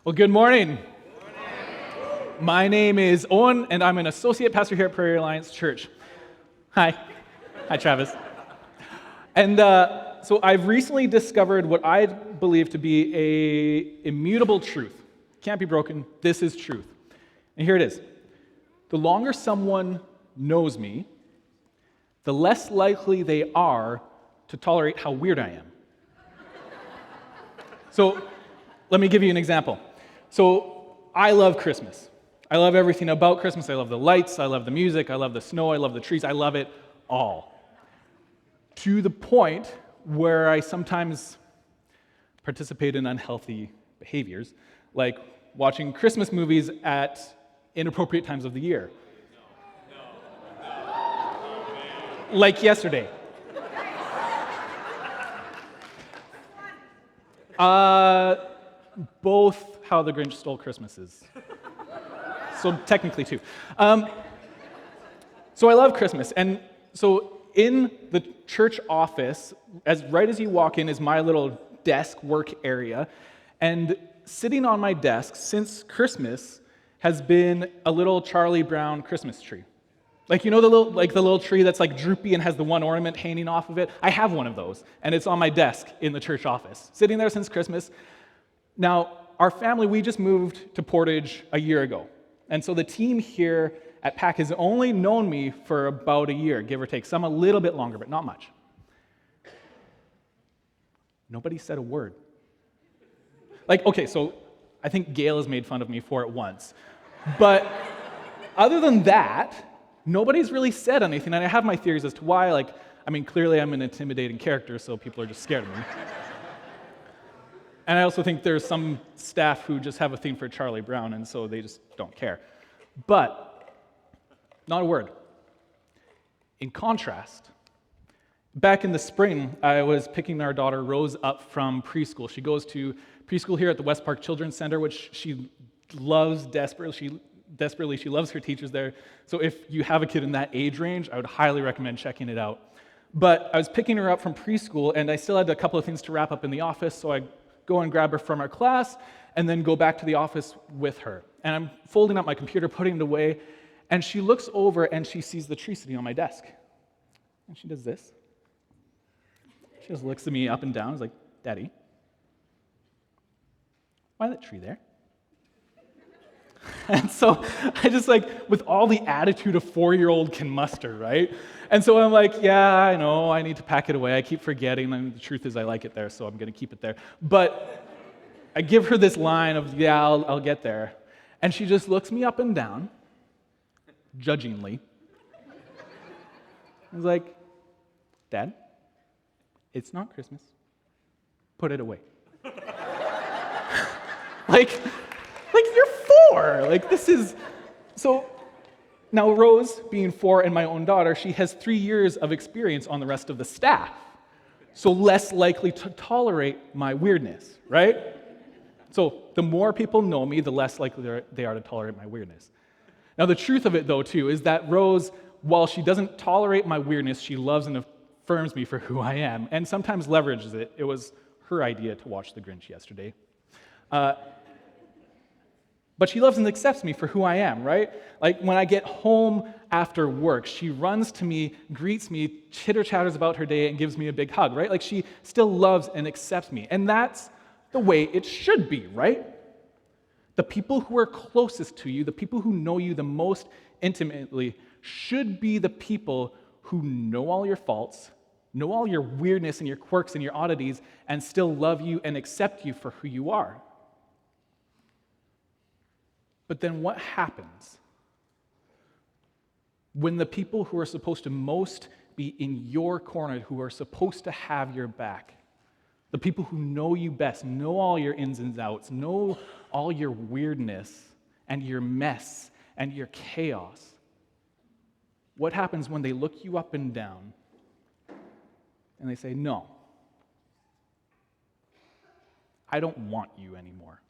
Well, good morning. My name is Owen, and I'm an associate pastor here at Prairie Alliance Church. Hi. Hi, Travis. And so I've recently discovered what I believe to be a immutable truth. Can't be broken. This is truth. And here it is. The longer someone knows me, the less likely they are to tolerate how weird I am. So let me give you an example. So I love Christmas. I love everything about Christmas. I love the lights, I love the music, I love the snow, I love the trees, I love it all. To the point where I sometimes participate in unhealthy behaviors, like watching Christmas movies at inappropriate times of the year. Like yesterday. Both How the Grinch Stole Christmases. So technically two. So I love Christmas, and so in the church office, right as you walk in is my little desk work area, and sitting on my desk since Christmas has been a little Charlie Brown Christmas tree. Like, you know the little tree that's like droopy and has the one ornament hanging off of it? I have one of those, and it's on my desk in the church office, sitting there since Christmas. Now, our family, we just moved to Portage a year ago. And so the team here at PAC has only known me for about a year, give or take. Some a little bit longer, but not much. Nobody said a word. Like, okay, so I think Gail has made fun of me for it once. But other than that, nobody's really said anything. And I have my theories as to why. Clearly I'm an intimidating character, so people are just scared of me. And I also think there's some staff who just have a thing for Charlie Brown, and so they just don't care. But, not a word. In contrast, back in the spring, I was picking our daughter Rose up from preschool. She goes to preschool here at the West Park Children's Center, which she loves desperately. She loves her teachers there. So if you have a kid in that age range, I would highly recommend checking it out. But I was picking her up from preschool, and I still had a couple of things to wrap up in the office, so I go and grab her from our class, and then go back to the office with her. And I'm folding up my computer, putting it away, and she looks over and she sees the tree sitting on my desk. And she does this. She just looks at me up and down, is like, "Daddy, why that tree there?" And so I just with all the attitude a 4-year-old can muster, right? And so I'm like, yeah, I know, I need to pack it away. I keep forgetting, and the truth is I like it there, so I'm going to keep it there. But I give her this line of, yeah, I'll get there. And she just looks me up and down, judgingly. I was like, "Dad, it's not Christmas. Put it away." You're 4. This is... So now Rose, being 4 and my own daughter, she has 3 years of experience on the rest of the staff. So less likely to tolerate my weirdness, right? So the more people know me, the less likely they are to tolerate my weirdness. Now the truth of it, though, too, is that Rose, while she doesn't tolerate my weirdness, she loves and affirms me for who I am, and sometimes leverages it. It was her idea to watch The Grinch yesterday. But she loves and accepts me for who I am, right? When I get home after work, she runs to me, greets me, chitter-chatters about her day, and gives me a big hug, right? She still loves and accepts me. And that's the way it should be, right? The people who are closest to you, the people who know you the most intimately, should be the people who know all your faults, know all your weirdness and your quirks and your oddities, and still love you and accept you for who you are. But then what happens when the people who are supposed to most be in your corner, who are supposed to have your back, the people who know you best, know all your ins and outs, know all your weirdness and your mess and your chaos, what happens when they look you up and down and they say, "No, I don't want you anymore"?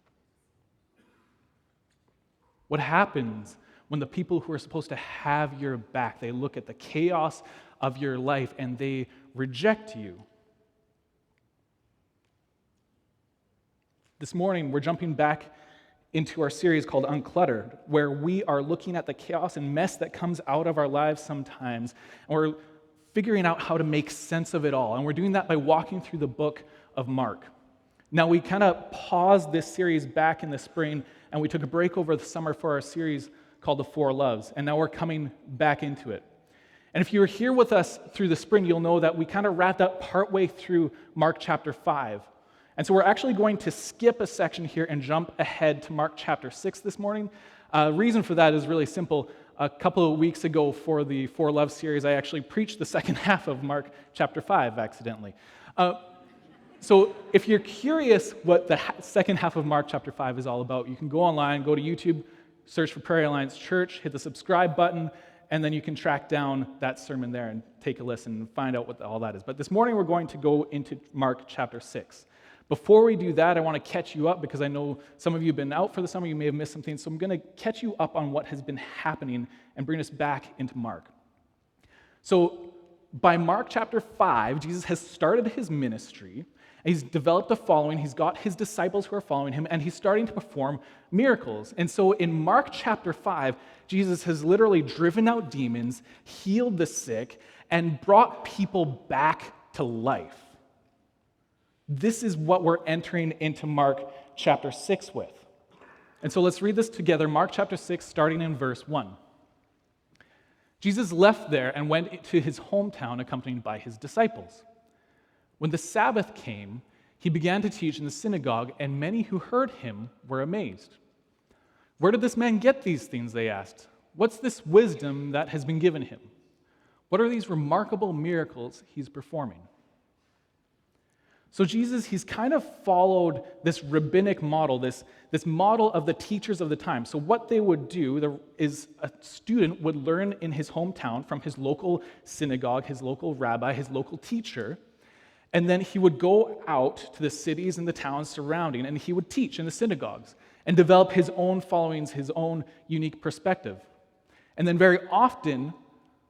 What happens when the people who are supposed to have your back, they look at the chaos of your life and they reject you? This morning, we're jumping back into our series called Uncluttered, where we are looking at the chaos and mess that comes out of our lives sometimes, and we're figuring out how to make sense of it all. And we're doing that by walking through the book of Mark. Now, we kind of paused this series back in the spring, and we took a break over the summer for our series called The Four Loves, and now we're coming back into it. And if you were here with us through the spring, you'll know that we kind of wrapped up partway through Mark chapter 5. And so we're actually going to skip a section here and jump ahead to Mark chapter 6 this morning. Reason for that is really simple. A couple of weeks ago for the Four Loves series, I actually preached the second half of Mark chapter 5 accidentally. So if you're curious what the second half of Mark chapter 5 is all about, you can go online, go to YouTube, search for Prairie Alliance Church, hit the subscribe button, and then you can track down that sermon there and take a listen and find out what all that is. But this morning we're going to go into Mark chapter 6. Before we do that, I want to catch you up because I know some of you have been out for the summer, you may have missed something, so I'm going to catch you up on what has been happening and bring us back into Mark. So by Mark chapter 5, Jesus has started his ministry. He's developed a following, he's got his disciples who are following him, and he's starting to perform miracles. And so in Mark chapter 5, Jesus has literally driven out demons, healed the sick, and brought people back to life. This is what we're entering into Mark chapter 6 with. And so let's read this together, Mark chapter 6, starting in verse 1. Jesus left there and went to his hometown accompanied by his disciples. When the Sabbath came, he began to teach in the synagogue, and many who heard him were amazed. "Where did this man get these things?" they asked. "What's this wisdom that has been given him? What are these remarkable miracles he's performing?" So Jesus, he's kind of followed this rabbinic model, this model of the teachers of the time. So what they would do is a student would learn in his hometown from his local synagogue, his local rabbi, his local teacher, and then he would go out to the cities and the towns surrounding, and he would teach in the synagogues and develop his own followings, his own unique perspective. And then very often,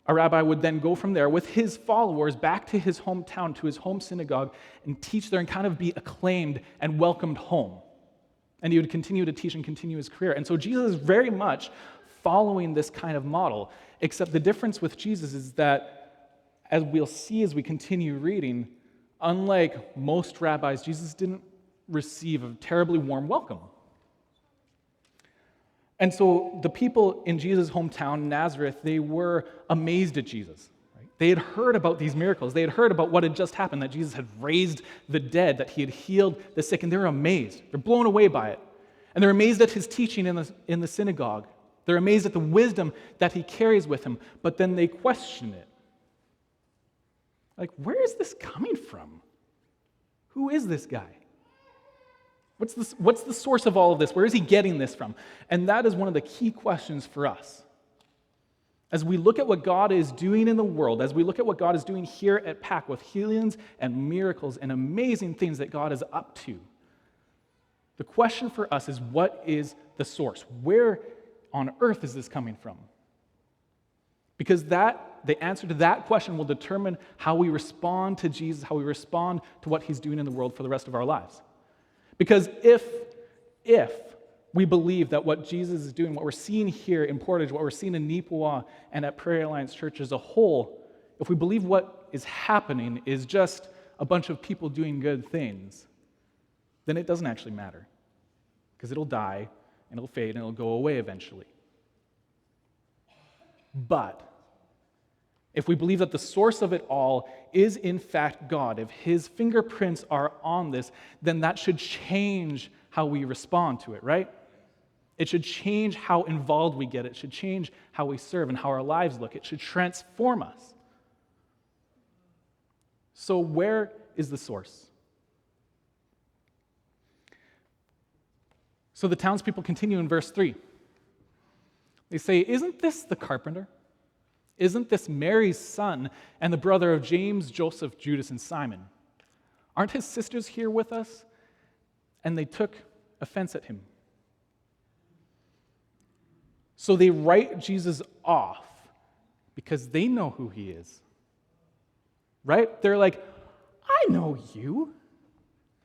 a rabbi would then go from there with his followers back to his hometown, to his home synagogue, and teach there and kind of be acclaimed and welcomed home. And he would continue to teach and continue his career. And so Jesus is very much following this kind of model, except the difference with Jesus is that, as we'll see as we continue reading, unlike most rabbis, Jesus didn't receive a terribly warm welcome. And so the people in Jesus' hometown, Nazareth, they were amazed at Jesus. Right? They had heard about these miracles. They had heard about what had just happened, that Jesus had raised the dead, that he had healed the sick, and they were amazed. They're blown away by it. And they're amazed at his teaching in the synagogue. They're amazed at the wisdom that he carries with him, but then they question it. Like, where is this coming from? Who is this guy? What's the source of all of this? Where is he getting this from? And that is one of the key questions for us. As we look at what God is doing in the world, as we look at what God is doing here at PAC with healings and miracles and amazing things that God is up to, the question for us is, what is the source? Where on earth is this coming from? Because the answer to that question will determine how we respond to Jesus, how we respond to what he's doing in the world for the rest of our lives. Because if we believe that what Jesus is doing, what we're seeing here in Portage, what we're seeing in Nipawa and at Prairie Alliance Church as a whole, if we believe what is happening is just a bunch of people doing good things, then it doesn't actually matter. Because it'll die, and it'll fade, and it'll go away eventually. But if we believe that the source of it all is in fact God, if his fingerprints are on this, then that should change how we respond to it, right? It should change how involved we get. It should change how we serve and how our lives look. It should transform us. So where is the source? So the townspeople continue in verse 3. They say, "Isn't this the carpenter? Isn't this Mary's son and the brother of James, Joseph, Judas, and Simon? Aren't his sisters here with us?" And they took offense at him. So they write Jesus off because they know who he is. Right? They're like, "I know you.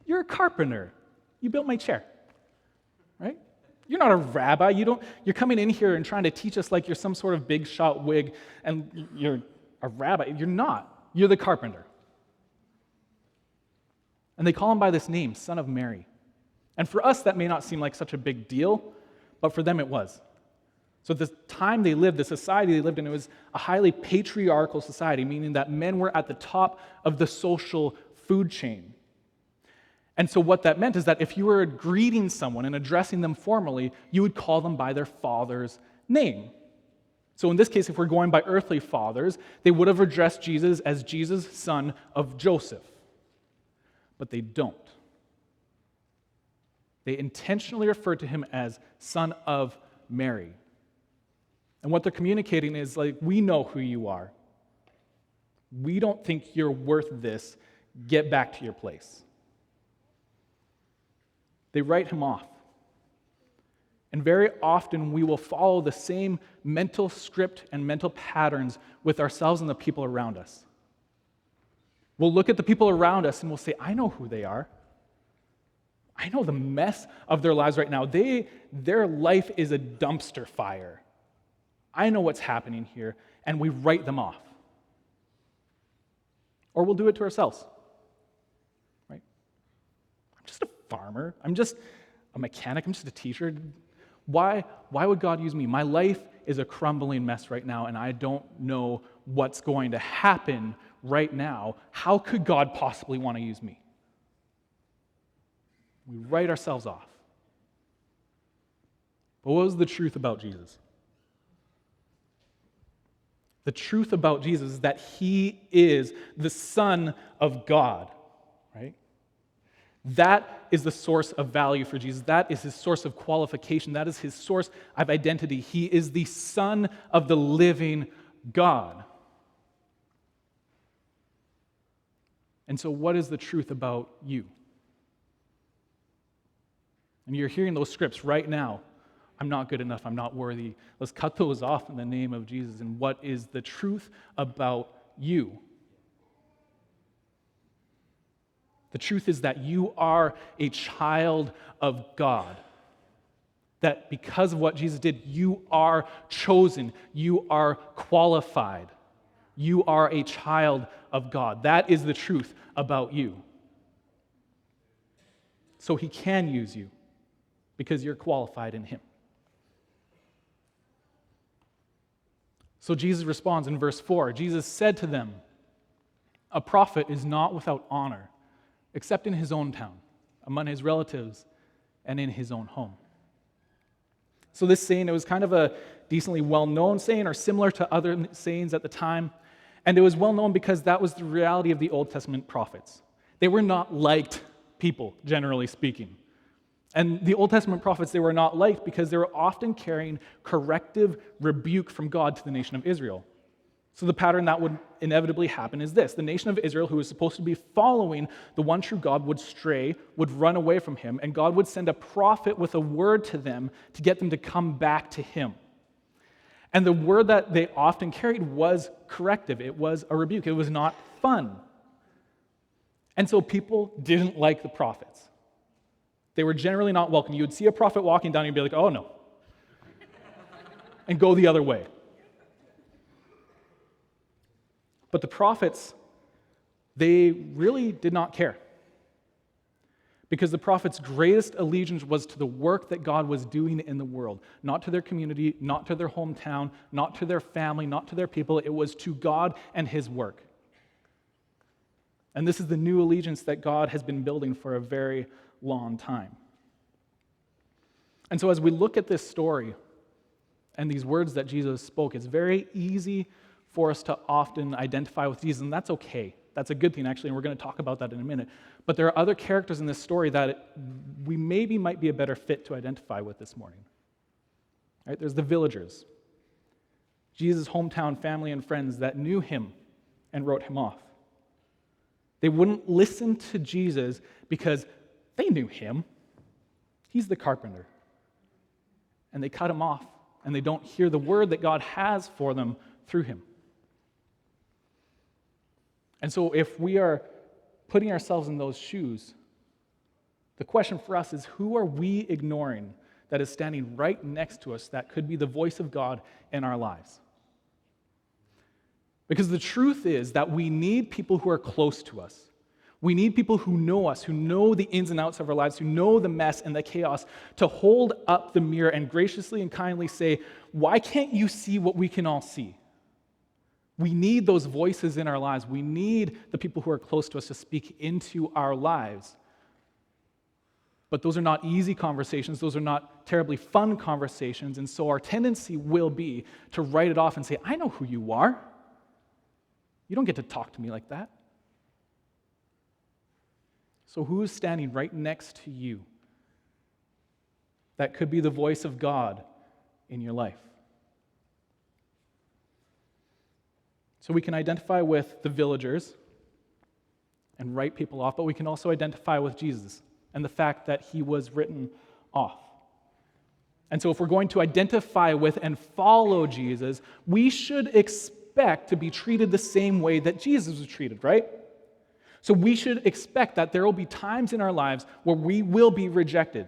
You're a carpenter. You built my chair." Right? You're not a rabbi. You're coming in here and trying to teach us like you're some sort of big shot wig and you're a rabbi. You're not. You're the carpenter. And they call him by this name, Son of Mary. And for us, that may not seem like such a big deal, but for them it was. So at the time they lived, the society they lived in, it was a highly patriarchal society, meaning that men were at the top of the social food chain. And so what that meant is that if you were greeting someone and addressing them formally, you would call them by their father's name. So in this case, if we're going by earthly fathers, they would have addressed Jesus as Jesus, son of Joseph. But they don't. They intentionally refer to him as Son of Mary. And what they're communicating is like, we know who you are. We don't think you're worth this. Get back to your place. They write him off. And very often we will follow the same mental script and mental patterns with ourselves and the people around us. We'll look at the people around us and we'll say, I know who they are. I know the mess of their lives right now. Their life is a dumpster fire. I know what's happening here, and we write them off. Or we'll do it to ourselves. Right? I'm just a farmer. I'm just a mechanic. I'm just a teacher. Why would God use me? My life is a crumbling mess right now, and I don't know what's going to happen right now. How could God possibly want to use me? We write ourselves off. But what was the truth about Jesus? The truth about Jesus is that he is the Son of God, right? That is the source of value for Jesus. That is his source of qualification. That is his source of identity. He is the Son of the living God. And so what is the truth about you? And you're hearing those scripts right now. I'm not good enough. I'm not worthy. Let's cut those off in the name of Jesus. And what is the truth about you? The truth is that you are a child of God. That because of what Jesus did, you are chosen. You are qualified. You are a child of God. That is the truth about you. So he can use you because you're qualified in him. So Jesus responds in verse 4. Jesus said to them, "A prophet is not without honor, except in his own town, among his relatives, and in his own home." So this saying, it was kind of a decently well-known saying, or similar to other sayings at the time. And it was well-known because that was the reality of the Old Testament prophets. They were not liked people, generally speaking. And the Old Testament prophets, they were not liked because they were often carrying corrective rebuke from God to the nation of Israel. So the pattern that would inevitably happen is this. The nation of Israel, who was supposed to be following the one true God, would stray, would run away from him, and God would send a prophet with a word to them to get them to come back to him. And the word that they often carried was corrective. It was a rebuke. It was not fun. And so people didn't like the prophets. They were generally not welcome. You would see a prophet walking down and you'd be like, oh no, and go the other way. But the prophets, they really did not care. Because the prophets' greatest allegiance was to the work that God was doing in the world. Not to their community, not to their hometown, not to their family, not to their people. It was to God and his work. And this is the new allegiance that God has been building for a very long time. And so as we look at this story and these words that Jesus spoke, it's very easy for us to often identify with Jesus, and that's okay. That's a good thing, actually, and we're going to talk about that in a minute. But there are other characters in this story that we maybe might be a better fit to identify with this morning. Right? There's the villagers, Jesus' hometown family and friends that knew him and wrote him off. They wouldn't listen to Jesus because they knew him. He's the carpenter. And they cut him off, and they don't hear the word that God has for them through him. And so if we are putting ourselves in those shoes, the question for us is, who are we ignoring that is standing right next to us that could be the voice of God in our lives. Because the truth is that we need people who are close to us. We need people who know us, who know the ins and outs of our lives, who know the mess and the chaos, to hold up the mirror and graciously and kindly say, why can't you see what we can all see? We need those voices in our lives. We need the people who are close to us to speak into our lives. But those are not easy conversations. Those are not terribly fun conversations. And so our tendency will be to write it off and say, I know who you are. You don't get to talk to me like that. So who is standing right next to you that could be the voice of God in your life? So we can identify with the villagers and write people off, but we can also identify with Jesus and the fact that he was written off. And so if we're going to identify with and follow Jesus, we should expect to be treated the same way that Jesus was treated, right? So we should expect that there will be times in our lives where we will be rejected,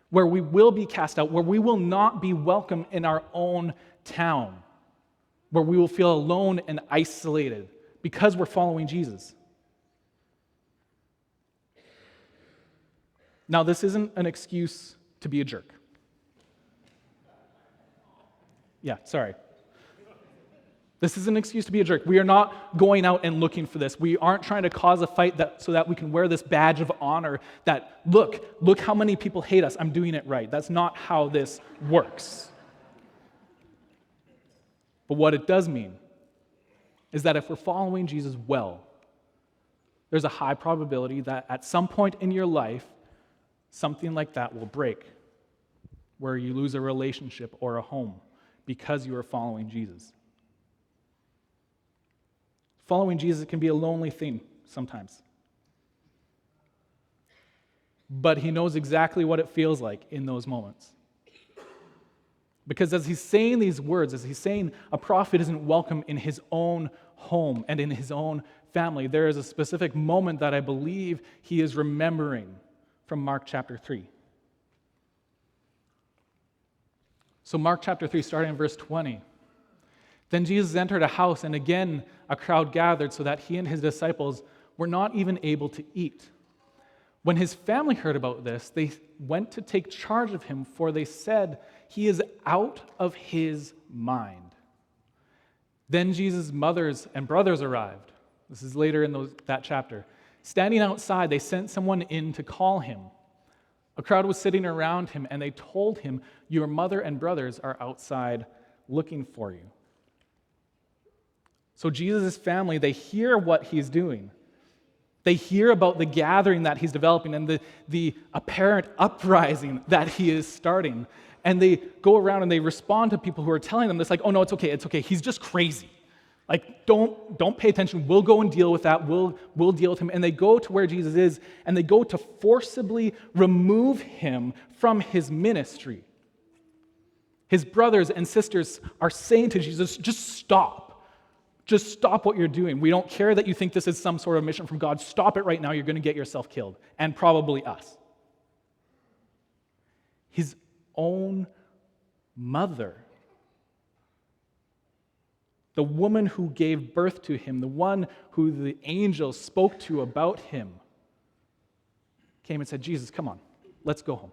where we will be cast out, where we will not be welcome in our own town, where we will feel alone and isolated because we're following Jesus. Now, this isn't an excuse to be a jerk. Yeah, sorry. This is an excuse to be a jerk. We are not going out and looking for this. We aren't trying to cause a fight so that we can wear this badge of honor that, look how many people hate us. I'm doing it right. That's not how this works. But what it does mean is that if we're following Jesus well, there's a high probability that at some point in your life, something like that will break, where you lose a relationship or a home because you are following Jesus. Following Jesus can be a lonely thing sometimes. But he knows exactly what it feels like in those moments. Because as he's saying these words, as he's saying a prophet isn't welcome in his own home and in his own family, there is a specific moment that I believe he is remembering from Mark chapter 3. So Mark chapter 3, starting in verse 20. Then Jesus entered a house, and again a crowd gathered so that he and his disciples were not even able to eat. When his family heard about this, they went to take charge of him, for they said, he is out of his mind. Then Jesus' mothers and brothers arrived. This is later in that chapter. Standing outside, they sent someone in to call him. A crowd was sitting around him, and they told him, your mother and brothers are outside looking for you. So Jesus' family, they hear what he's doing. They hear about the gathering that he's developing and the apparent uprising that he is starting. And they go around and they respond to people who are telling them this, like, oh no, it's okay, he's just crazy. Like, don't pay attention, we'll go and deal with that, we'll deal with him. And they go to where Jesus is, and they go to forcibly remove him from his ministry. His brothers and sisters are saying to Jesus, just stop. Just stop what you're doing. We don't care that you think this is some sort of mission from God. Stop it right now. You're going to get yourself killed, and probably us. His own mother, the woman who gave birth to him, the one who the angel spoke to about him, came and said, Jesus, come on, let's go home.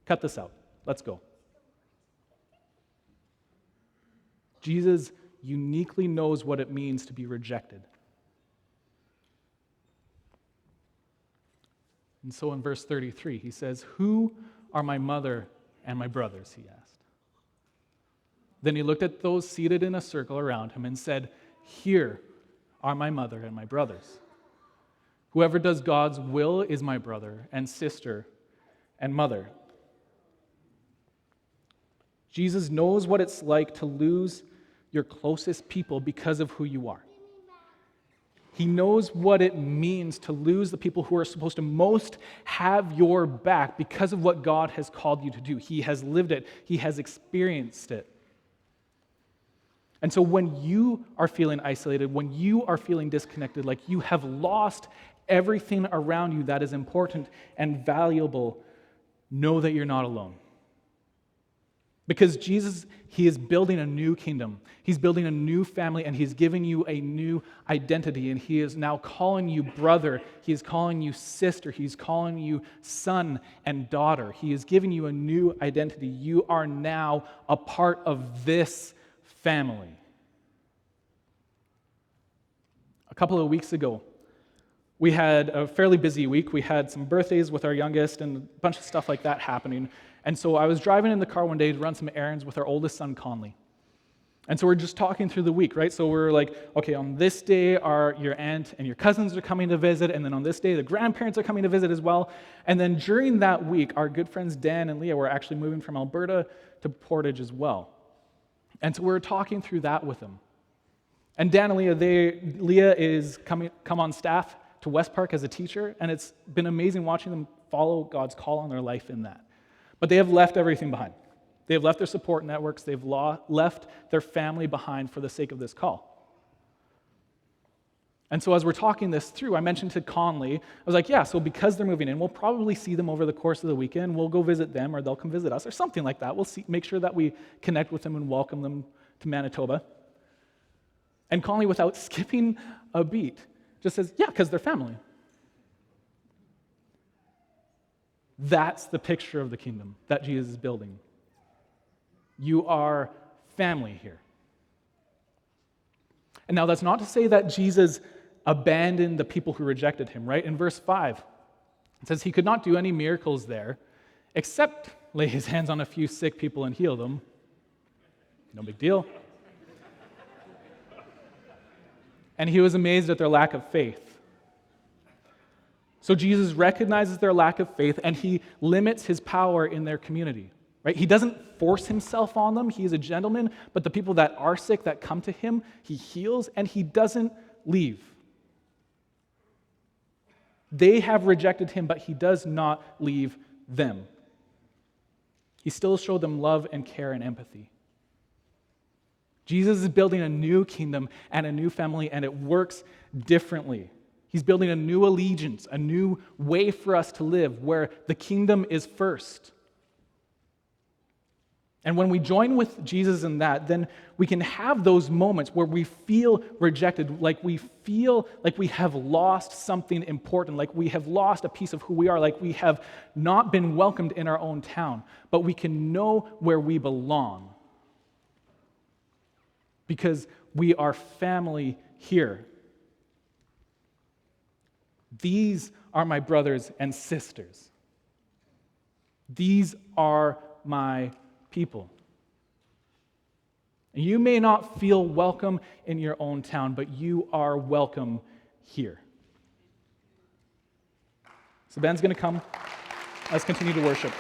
Cut this out. Let's go. Jesus uniquely knows what it means to be rejected. And so in verse 33, he says, who are my mother and my brothers, he asked. Then he looked at those seated in a circle around him and said, here are my mother and my brothers. Whoever does God's will is my brother and sister and mother. Jesus knows what it's like to lose your closest people because of who you are. He knows what it means to lose the people who are supposed to most have your back because of what God has called you to do. He has lived it. He has experienced it. And so when you are feeling isolated, when you are feeling disconnected, like you have lost everything around you that is important and valuable, know that you're not alone. Because Jesus, he is building a new kingdom. He's building a new family, and he's giving you a new identity. And he is now calling you brother. He is calling you sister. He's calling you son and daughter. He is giving you a new identity. You are now a part of this family. A couple of weeks ago, we had a fairly busy week. We had some birthdays with our youngest and a bunch of stuff like that happening. And so I was driving in the car one day to run some errands with our oldest son, Conley. And so we're just talking through the week, right? So we're like, okay, on this day, your aunt and your cousins are coming to visit, and then on this day, the grandparents are coming to visit as well. And then during that week, our good friends Dan and Leah were actually moving from Alberta to Portage as well. And so we were talking through that with them. And Dan and Leah is come on staff to West Park as a teacher, and it's been amazing watching them follow God's call on their life in that. But they have left everything behind. They have left their support networks. They've left their family behind for the sake of this call. And so as we're talking this through, I mentioned to Conley, I was like, yeah, so because they're moving in, we'll probably see them over the course of the weekend. We'll go visit them, or they'll come visit us, or something like that. We'll make sure that we connect with them and welcome them to Manitoba. And Conley, without skipping a beat, just says, yeah, because they're family. That's the picture of the kingdom that Jesus is building. You are family here. And now that's not to say that Jesus abandoned the people who rejected him, right? In verse 5, it says he could not do any miracles there except lay his hands on a few sick people and heal them. No big deal. And he was amazed at their lack of faith. So Jesus recognizes their lack of faith, and he limits his power in their community. Right? He doesn't force himself on them. He is a gentleman, but the people that are sick, that come to him, he heals, and he doesn't leave. They have rejected him, but he does not leave them. He still showed them love and care and empathy. Jesus is building a new kingdom and a new family, and it works differently. He's building a new allegiance, a new way for us to live, where the kingdom is first. And when we join with Jesus in that, then we can have those moments where we feel rejected, like we feel like we have lost something important, like we have lost a piece of who we are, like we have not been welcomed in our own town, but we can know where we belong because we are family here. These are my brothers and sisters. These are my people. And you may not feel welcome in your own town, but you are welcome here. So Ben's going to come. Let's continue to worship.